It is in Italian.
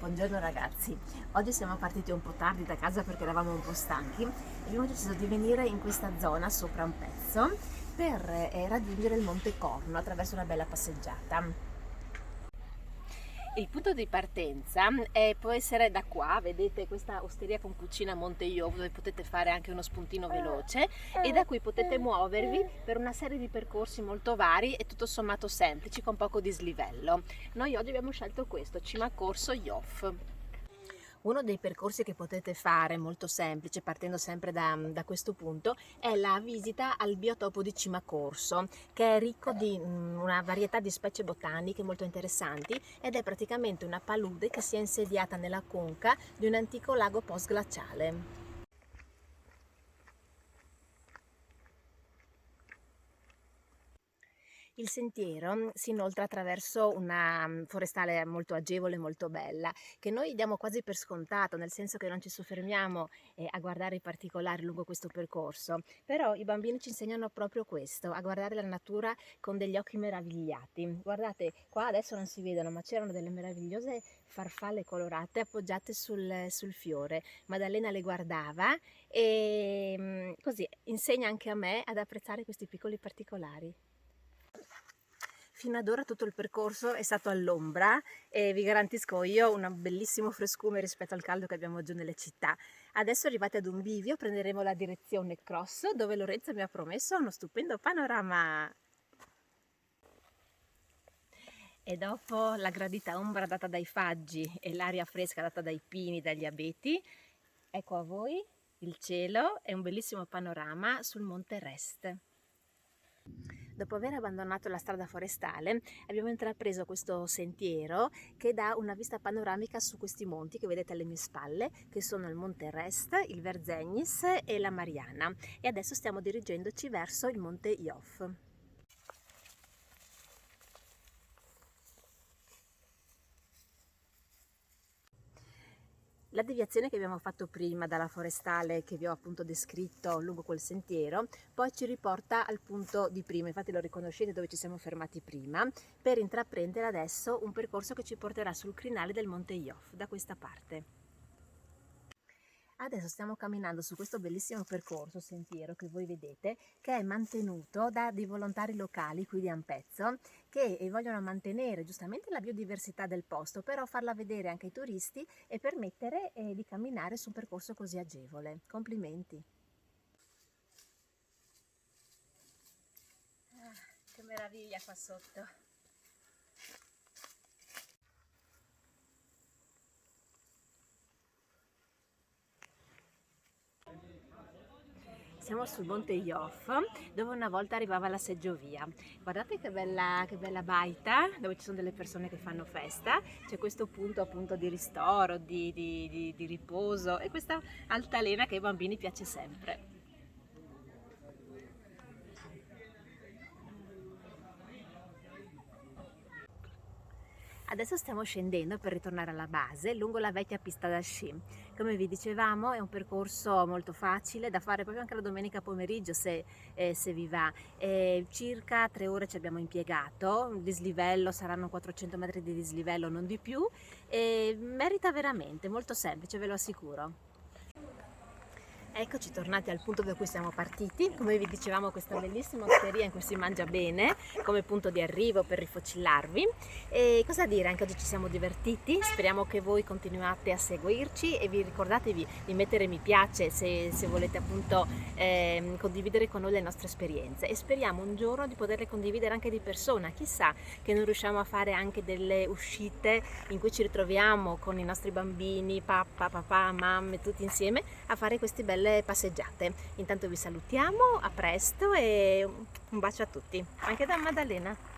Buongiorno ragazzi, oggi siamo partiti un po' tardi da casa perché eravamo un po' stanchi e abbiamo deciso di venire in questa zona sopra un pezzo per raggiungere il Monte Corno attraverso una bella passeggiata. Il punto di partenza può essere da qua, vedete questa osteria con cucina Monte Iovo dove potete fare anche uno spuntino veloce e da qui potete muovervi per una serie di percorsi molto vari e tutto sommato semplici con poco dislivello. Noi oggi abbiamo scelto questo, Cima Corso Iof. Uno dei percorsi che potete fare, molto semplice, partendo sempre da questo punto, è la visita al biotopo di Cima Corso, che è ricco di una varietà di specie botaniche molto interessanti ed è praticamente una palude che si è insediata nella conca di un antico lago postglaciale. Il sentiero si inoltra attraverso una forestale molto agevole, molto bella, che noi diamo quasi per scontato, nel senso che non ci soffermiamo a guardare i particolari lungo questo percorso, però i bambini ci insegnano proprio questo, a guardare la natura con degli occhi meravigliati. Guardate, qua adesso non si vedono, ma c'erano delle meravigliose farfalle colorate appoggiate sul fiore. Maddalena le guardava e così insegna anche a me ad apprezzare questi piccoli particolari. Fino ad ora tutto il percorso è stato all'ombra e vi garantisco io un bellissimo frescume rispetto al caldo che abbiamo giù nelle città. Adesso arrivati ad un bivio prenderemo la direzione Cross dove Lorenzo mi ha promesso uno stupendo panorama. E dopo la gradita ombra data dai faggi e l'aria fresca data dai pini, dagli abeti, ecco a voi il cielo e un bellissimo panorama sul Monte Rest. Dopo aver abbandonato la strada forestale abbiamo intrapreso questo sentiero che dà una vista panoramica su questi monti che vedete alle mie spalle, che sono il Monte Rest, il Verzegnis e la Mariana, e adesso stiamo dirigendoci verso il Monte Iof. La deviazione che abbiamo fatto prima dalla forestale che vi ho appunto descritto lungo quel sentiero poi ci riporta al punto di prima, infatti lo riconoscete dove ci siamo fermati prima, per intraprendere adesso un percorso che ci porterà sul crinale del Monte Iof, da questa parte. Adesso stiamo camminando su questo bellissimo percorso, sentiero che voi vedete, che è mantenuto da dei volontari locali qui di Ampezzo che vogliono mantenere giustamente la biodiversità del posto, però farla vedere anche ai turisti e permettere di camminare su un percorso così agevole. Complimenti! Che meraviglia qua sotto! Siamo sul Monte Iof, dove una volta arrivava la seggiovia. Guardate che bella baita, dove ci sono delle persone che fanno festa. C'è questo punto appunto di ristoro, di riposo e questa altalena che ai bambini piace sempre. Adesso stiamo scendendo per ritornare alla base lungo la vecchia pista da sci. Come vi dicevamo è un percorso molto facile da fare proprio anche la domenica pomeriggio se vi va. Circa 3 ore ci abbiamo impiegato, il dislivello saranno 400 metri di dislivello, non di più, e merita veramente, molto semplice, ve lo assicuro. Eccoci tornati al punto da cui siamo partiti. Come vi dicevamo, questa bellissima osteria in cui si mangia bene come punto di arrivo per rifocillarvi. E cosa dire, anche oggi ci siamo divertiti, speriamo che voi continuate a seguirci e vi ricordatevi di mettere mi piace se volete appunto condividere con noi le nostre esperienze, e speriamo un giorno di poterle condividere anche di persona. Chissà che non riusciamo a fare anche delle uscite in cui ci ritroviamo con i nostri bambini, papà, mamme, tutti insieme a fare queste belle passeggiate. Intanto vi salutiamo, a presto e un bacio a tutti, anche da Maddalena.